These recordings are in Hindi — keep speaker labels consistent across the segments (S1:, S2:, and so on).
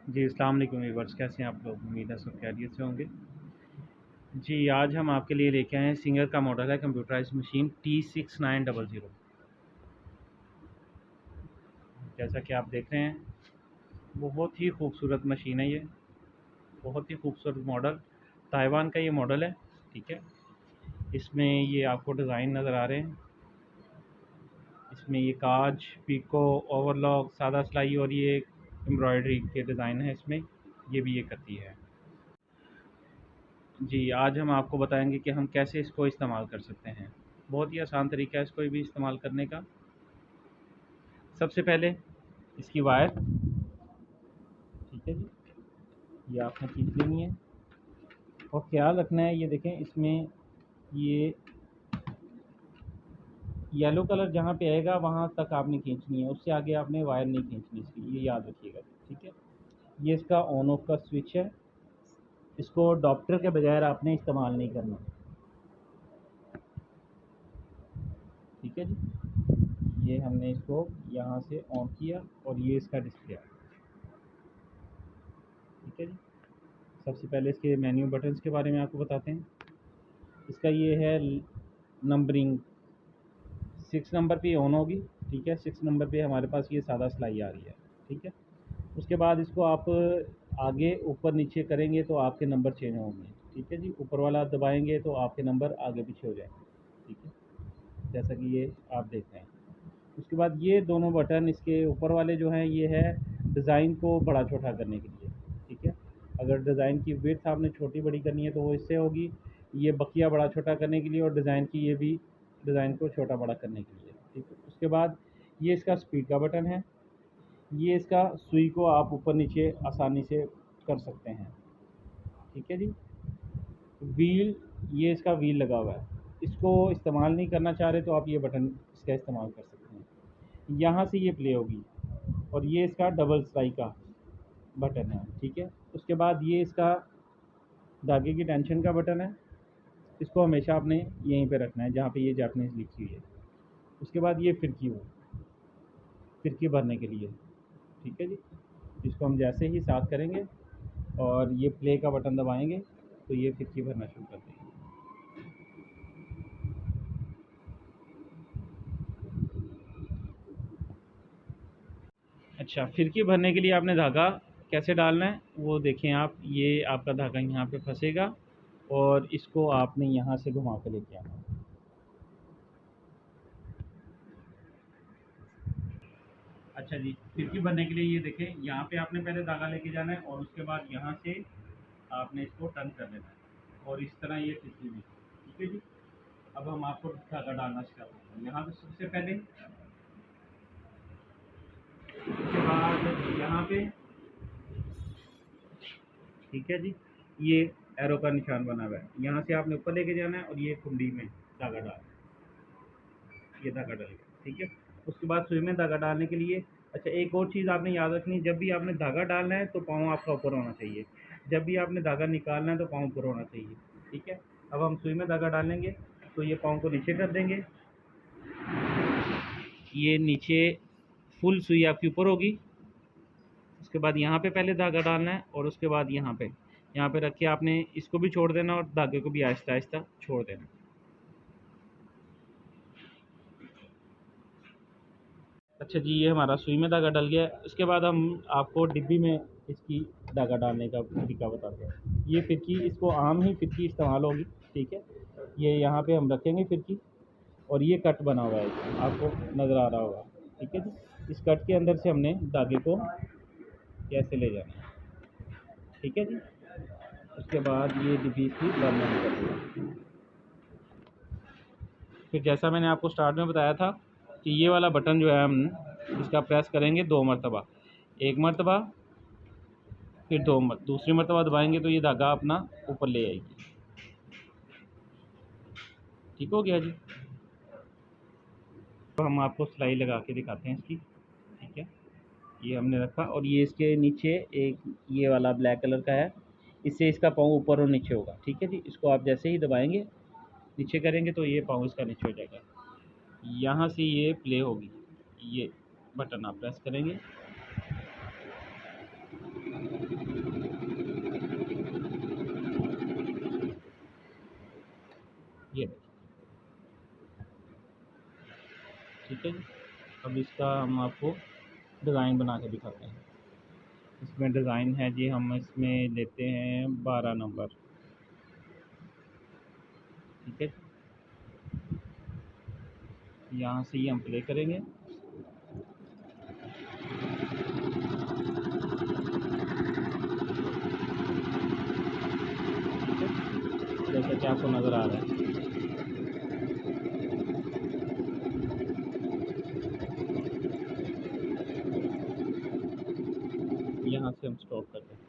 S1: जी, अस्सलाम वालेकुम व्यूअर्स, कैसे हैं आप लोग? उम्मीद है सब खैरियत से होंगे। जी, आज हम आपके लिए लेके आए हैं सिंगर का मॉडल है कंप्यूटराइज़्ड मशीन T6900। जैसा कि आप देख रहे हैं, बहुत ही खूबसूरत मशीन है ये, बहुत ही खूबसूरत मॉडल। ताइवान का ये मॉडल है, ठीक है। इसमें ये आपको डिज़ाइन नज़र आ रहे हैं। इसमें ये काज, पीको, ओवरलॉक, सादा सिलाई और ये एम्ब्रॉयडरी के डिज़ाइन है इसमें, ये भी ये करती है। जी, आज हम आपको बताएंगे कि हम कैसे इसको इस्तेमाल कर सकते हैं। बहुत ही आसान तरीका है इसको भी इस्तेमाल करने का। सबसे पहले इसकी वायर, ठीक है जी, ये आपने खींच लेनी है और ख्याल रखना है, ये देखें इसमें ये येलो कलर जहाँ पे आएगा वहाँ तक आपने खींचनी है, उससे आगे आपने वायर नहीं खींचनी इसकी, ये याद रखिएगा, ठीक है। ये इसका ऑन ऑफ का स्विच है, इसको डॉप्टर के बगैर आपने इस्तेमाल नहीं करना, ठीक है जी। ये हमने इसको यहाँ से ऑन किया और ये इसका डिस्प्ले है, ठीक है जी। सबसे पहले इसके मेन्यू बटन्स के बारे में आपको बताते हैं। इसका ये है नंबरिंग, 6 नंबर पे ऑन होगी, ठीक है। 6 नंबर पे हमारे पास ये सादा सिलाई आ रही है, ठीक है। उसके बाद इसको आप आगे ऊपर नीचे करेंगे तो आपके नंबर चेंज होंगे, ठीक है जी। ऊपर वाला दबाएंगे तो आपके नंबर आगे पीछे हो जाएंगे, ठीक है, जैसा कि ये आप देख रहे हैं। उसके बाद ये दोनों बटन इसके ऊपर वाले जो हैं, ये है डिज़ाइन को बड़ा छोटा करने के लिए, ठीक है। अगर डिज़ाइन की विड्थ आपने छोटी बड़ी करनी है तो वो इससे होगी। ये बकिया बड़ा छोटा करने के लिए और डिज़ाइन की ये भी डिज़ाइन को छोटा बड़ा करने के लिए, ठीक है। उसके बाद ये इसका स्पीड का बटन है, ये इसका सुई को आप ऊपर नीचे आसानी से कर सकते हैं, ठीक है जी। व्हील, ये इसका व्हील लगा हुआ है, इसको इस्तेमाल नहीं करना चाह रहे तो आप ये बटन इसका इस्तेमाल कर सकते हैं। यहाँ से ये प्ले होगी और ये इसका डबल सिलाई का बटन है, ठीक है। उसके बाद ये इसका धागे की टेंशन का बटन है, इसको हमेशा आपने यहीं पे रखना है जहाँ पे ये जापानीज़ लिखी हुई है। उसके बाद ये फिरकी भरने के लिए, ठीक है जी। इसको हम जैसे ही साथ करेंगे और ये प्ले का बटन दबाएंगे तो ये फिरकी भरना शुरू कर देंगे। अच्छा, फिरकी भरने के लिए आपने धागा कैसे डालना है वो देखें आप। ये आपका धागा यहाँ पे फंसेगा और इसको आपने यहाँ से घुमा के लेके आना है। अच्छा जी, फिरकी भरने के लिए ये देखें, यहाँ पे आपने पहले धागा लेके जाना है और उसके बाद यहाँ से आपने इसको टर्न कर लेना है और इस तरह ये फिरकी भी, ठीक है जी। अब हम आपको धागा डालना सिखाते हैं। यहाँ पे सबसे पहले, उसके बाद यहाँ पे, ठीक है जी, ये एरो का निशान बना हुआ है, यहाँ से आपने ऊपर लेके जाना है और ये कुंडी में धागा डालना है, ये धागा डालेगा, ठीक है। उसके बाद सुई में धागा डालने के लिए, अच्छा एक और चीज़ आपने याद रखनी है, जब भी आपने धागा डालना है तो पाँव आपका ऊपर होना चाहिए, जब भी आपने धागा निकालना है तो पाँव ऊपर होना चाहिए, ठीक है। अब हम सुई में धागा डालेंगे तो ये पाँव को नीचे कर देंगे, ये नीचे फुल सुई आपकी ऊपर होगी। उसके बाद यहाँ पे पहले धागा डालना है और उसके बाद यहाँ पे रख के आपने इसको भी छोड़ देना और धागे को भी आहिस्ता आहिस्ता छोड़ देना। अच्छा जी, ये हमारा सुई में धागा डल गया है। इसके बाद हम आपको डिब्बी में इसकी धागा डालने का तरीका बताते हैं। ये फिरकी, इसको आम ही फिरकी इस्तेमाल होगी, ठीक है। ये यहाँ पे हम रखेंगे फिरकी और ये कट बना हुआ है, आपको नज़र आ रहा होगा, ठीक है जी। इस कट के अंदर से हमने धागे को कैसे ले जाना है, ठीक है जी। उसके बाद ये डिब्बी इसकी बंद नहीं कर देंगे। फिर जैसा मैंने आपको स्टार्ट में बताया था कि ये वाला बटन जो है हम इसका प्रेस करेंगे 2 मरतबा, 1 मरतबा फिर दूसरी मरतबा दबाएंगे तो ये धागा अपना ऊपर ले आएगी, ठीक हो गया जी। तो हम आपको सिलाई लगा के दिखाते हैं इसकी, ठीक है। ये हमने रखा और ये इसके नीचे एक ये वाला ब्लैक कलर का है, इससे इसका पाँव ऊपर और नीचे होगा, ठीक है जी। इसको आप जैसे ही दबाएंगे नीचे करेंगे तो ये पाँव इसका नीचे हो जाएगा, यहाँ से ये प्ले होगी, ये बटन आप प्रेस करेंगे ये देखिए, ठीक है जी। अब इसका हम आपको डिज़ाइन बना के दिखाते हैं। इसमें डिज़ाइन है जी, हम इसमें लेते हैं 12 नंबर, ठीक है। यहाँ से ये हम प्ले करेंगे, ठीक है, जैसा कि आपको नज़र आ रहा है। यहाँ से हम स्टॉप कर देंगे।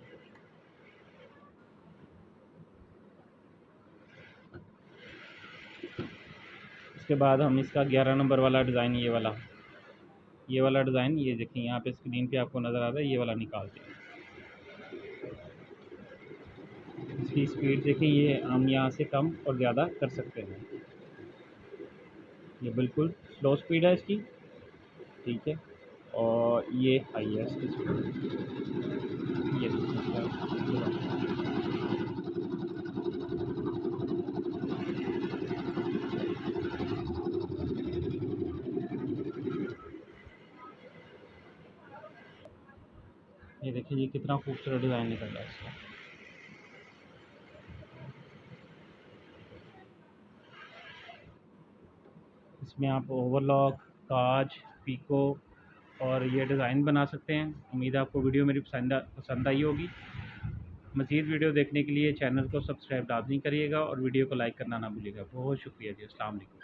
S1: इसके बाद हम इसका 11 नंबर वाला डिज़ाइन, ये वाला डिज़ाइन, ये देखिए यहाँ पे स्क्रीन पे आपको नज़र आ रहा है, ये वाला निकालते हैं। इसकी स्पीड देखिए, ये हम यहाँ से कम और ज़्यादा कर सकते हैं। ये बिल्कुल स्लो स्पीड है इसकी, ठीक है। और ये हाई है इसकी स्पीड, ये देखिए, ये कितना खूबसूरत डिज़ाइन निकल रहा है इसका। इसमें आप ओवरलॉक, काज, पीको और ये डिज़ाइन बना सकते हैं। उम्मीद है आपको वीडियो मेरी पसंद आई होगी। मज़ीद वीडियो देखने के लिए चैनल को सब्सक्राइब लाज़मी करिएगा और वीडियो को लाइक करना ना भूलिएगा। बहुत शुक्रिया जी। अस्सलाम वालेकुम।